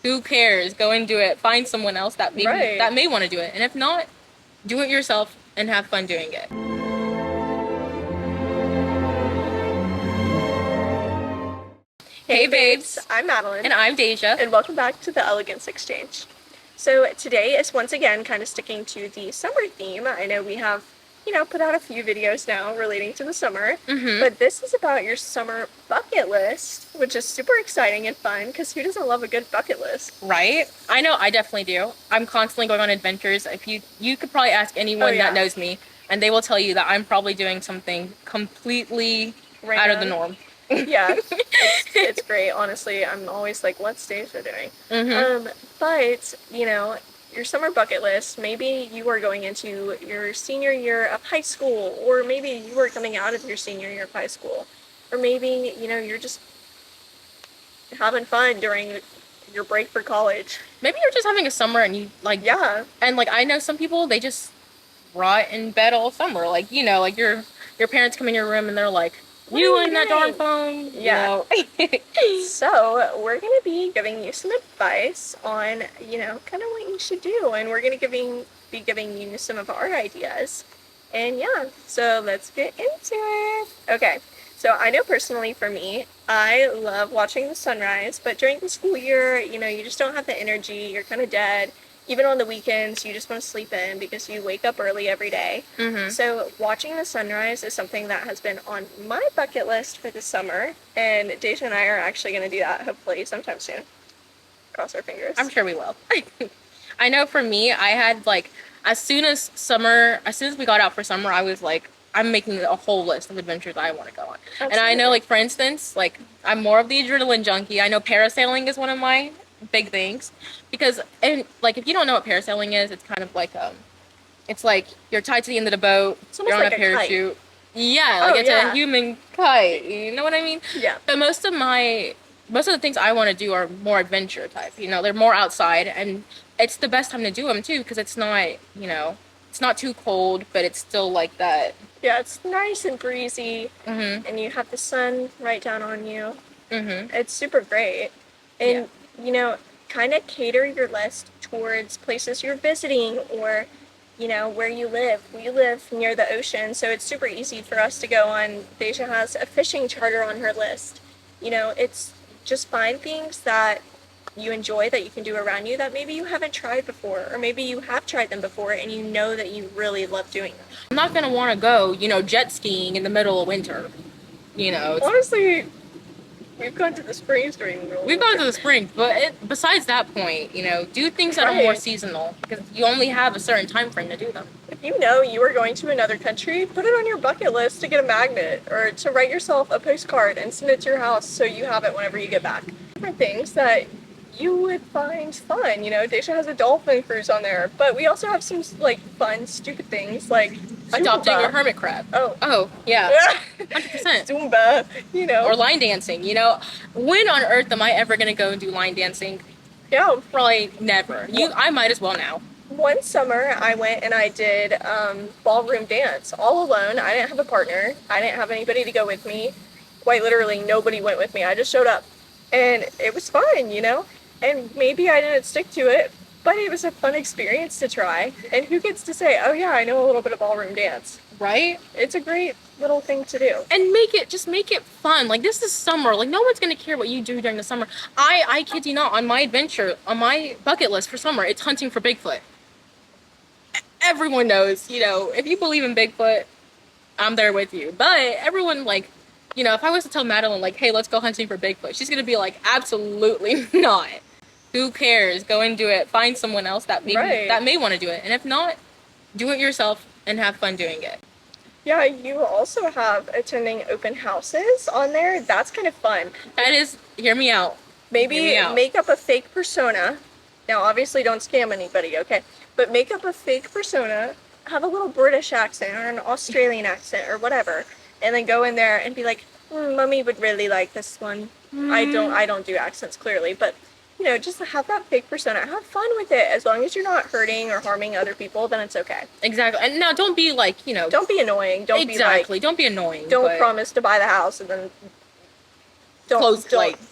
Who cares? Go and do it. Find someone else that may want to do it. And if not, do it yourself and have fun doing it. Hey babes, I'm Madeline. and I'm Deja. And welcome back to the Elegance Exchange. So today is once again kind of sticking to the summer theme. I know we have, put out a few videos now relating to the summer, but this is about your summer bucket list, which is super exciting and fun because who doesn't love a good bucket list? Right? I know, I definitely do. I'm constantly going on adventures. If you could probably ask anyone that knows me, and they will tell you that I'm probably doing something completely out of the norm. Yeah, it's great. Honestly, I'm always like, what's Deja doing? But your summer bucket list. Maybe you are going into your senior year of high school, or maybe you are coming out of your senior year of high school, or maybe you're just having fun during your break for college. Maybe you're just having a summer and and like I know some people, they just rot in bed all summer. Like like your parents come in your room and they're like, you on that darn phone. Yeah. So we're going to be giving you some advice on, kind of what you should do. And we're going to be giving you some of our ideas. And yeah, so let's get into it. Okay. So I know personally for me, I love watching the sunrise, but during the school year, you just don't have the energy. You're kind of dead. Even on the weekends, you just want to sleep in because you wake up early every day. So watching the sunrise is something that has been on my bucket list for the summer, and Deja and I are actually going to do that hopefully sometime soon. Cross our fingers. I'm sure we will. I know for me, I had as soon as we got out for summer, I was like, I'm making a whole list of adventures I want to go on. Absolutely. And I know, for instance, I'm more of the adrenaline junkie. I know parasailing is one of my big things because if you don't know what parasailing is, it's kind of it's like you're tied to the end of the boat, you're on a parachute. Yeah, it's a human kite, you know what I mean? Yeah. But most of the things I want to do are more adventure type, they're more outside, and it's the best time to do them too because it's not it's not too cold, but it's still like that. Yeah, it's nice and breezy, and you have the sun right down on you. It's super great. And kind of cater your list towards places you're visiting or, where you live. We live near the ocean, so it's super easy for us to go on. Deja has a fishing charter on her list. It's just find things that you enjoy that you can do around you that maybe you haven't tried before, or maybe you have tried them before and you know that you really love doing them. I'm not going to want to go, jet skiing in the middle of winter. Honestly, we've gone to the springs during the We've gone to the springs, but besides that point, do things that are more seasonal because you only have a certain time frame to do them. If you are going to another country, put it on your bucket list to get a magnet or to write yourself a postcard and send it to your house so you have it whenever you get back. Different things that you would find fun. Deja has a dolphin cruise on there, but we also have some fun, stupid things like adopting a hermit crab. Oh, yeah. 100%. Zumba, Or line dancing, When on earth am I ever going to go and do line dancing? Yeah. Probably never. I might as well now. One summer, I went and I did ballroom dance all alone. I didn't have a partner. I didn't have anybody to go with me. Quite literally, nobody went with me. I just showed up. And it was fun, And maybe I didn't stick to it, but it was a fun experience to try. And who gets to say, oh yeah, I know a little bit of ballroom dance. Right? It's a great little thing to do. And make it fun. This is summer. No one's going to care what you do during the summer. I kid you not, on my bucket list for summer, it's hunting for Bigfoot. Everyone knows, if you believe in Bigfoot, I'm there with you. But everyone, if I was to tell Madeline, hey, let's go hunting for Bigfoot, she's going to be like, absolutely not. Who cares? Go and do it. Find someone else that may want to do it. And if not, do it yourself and have fun doing it. Yeah, you also have attending open houses on there. That's kind of fun. That is, hear me out. Maybe make up a fake persona. Now, obviously, don't scam anybody, okay? But make up a fake persona, have a little British accent or an Australian accent or whatever, and then go in there and be like, Mommy would really like this one. I don't do accents clearly, but just have that fake persona. Have fun with it. As long as you're not hurting or harming other people, then it's okay. Exactly. And now don't be don't be annoying. Don't be annoying. Don't promise to buy the house and then don't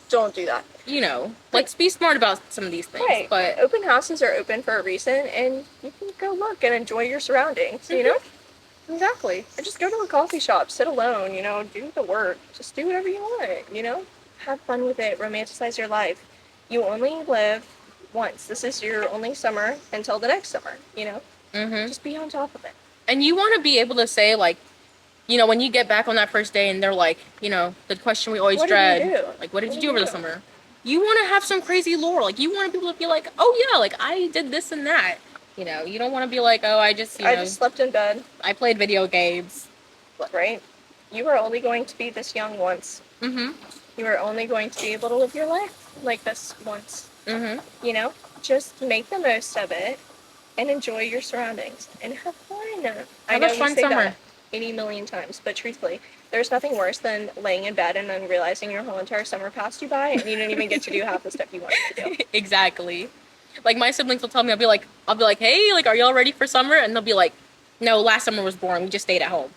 don't do that. You know, let's be smart about some of these things. Right. But Open houses are open for a reason, and you can go look and enjoy your surroundings, you know? exactly. Or just go to a coffee shop, sit alone, you know, do the work. Just do whatever you want, you know? Have fun with it, romanticize your life. You only live once. This is your only summer until the next summer, you know? Just be on top of it. And you want to be able to say, like, you know, when you get back on that first day and they're like, you know, the question we always dread, like, what did you do over the summer? You want to have some crazy lore. Like, you want people to be like, oh, yeah, like, I did this and that. You know, you don't want to be like, oh, I just slept in bed. I played video games. Right? You are only going to be this young once. You are only going to be able to live your life like this once. You know? Just make the most of it and enjoy your surroundings and have fun. Have a fun summer. That 80 million times, but truthfully, there's nothing worse than laying in bed and then realizing your whole entire summer passed you by and you didn't even get to do half the stuff you wanted to do. Exactly. Like, my siblings will tell me, I'll be like, hey, like, are y'all ready for summer? And they'll be like, no, last summer was boring. We just stayed at home.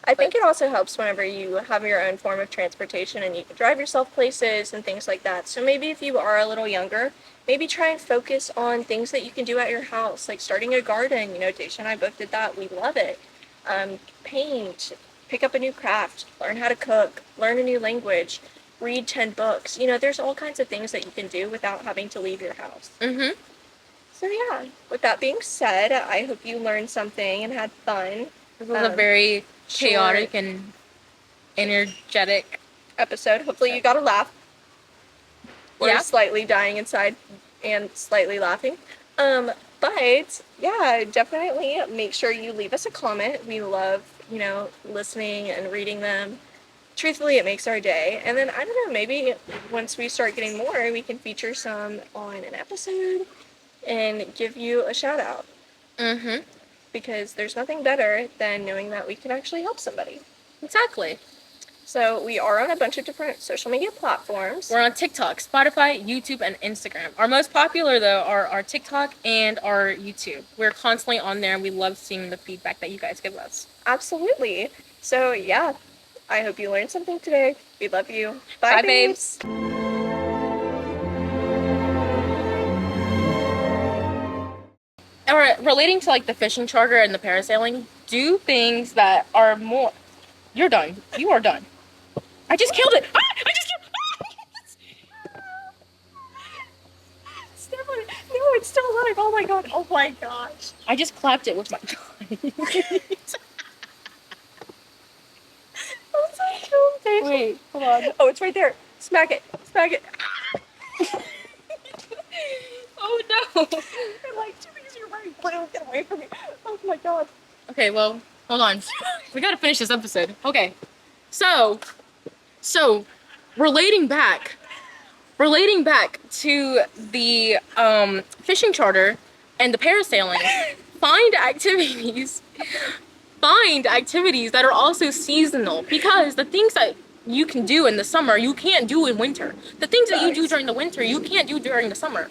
I think it also helps whenever you have your own form of transportation and you can drive yourself places and things like that. So maybe if you are a little younger, maybe try and focus on things that you can do at your house, like starting a garden. You know, Daisha and I both did that. We love it. Paint, pick up a new craft, learn how to cook, learn a new language, read 10 books. You know, there's all kinds of things that you can do without having to leave your house. So yeah, with that being said, I hope you learned something and had fun. This was a very chaotic and energetic episode. Hopefully you got a laugh. We're slightly dying inside and slightly laughing. But yeah, definitely make sure you leave us a comment. We love, you know, listening and reading them. Truthfully, it makes our day. And then, I don't know, maybe once we start getting more, we can feature some on an episode and give you a shout out. Because there's nothing better than knowing that we can actually help somebody. Exactly. So we are on a bunch of different social media platforms. We're on TikTok, Spotify, YouTube, and Instagram. Our most popular, though, are our TikTok and our YouTube. We're constantly on there, and we love seeing the feedback that you guys give us. Absolutely. So, yeah, I hope you learned something today. We love you. Bye babes. Or relating to, like, the fishing charter and the parasailing, do things that are more... You're done. You are done. I just killed it. Ah! I just killed it. Step on it. No, it's still alive. Oh my god. Oh my gosh. I just clapped it with my gun. I'm so cute. Wait, hold on. Oh, it's right there. Smack it. Smack it. Oh no. I'm like, you're right. Get away from me. Oh my god. Okay, well, hold on. We gotta finish this episode. Okay. So relating back to the fishing charter and the parasailing, find activities that are also seasonal, because the things that you can do in the summer you can't do in winter. The things that you do during the winter you can't do during the summer.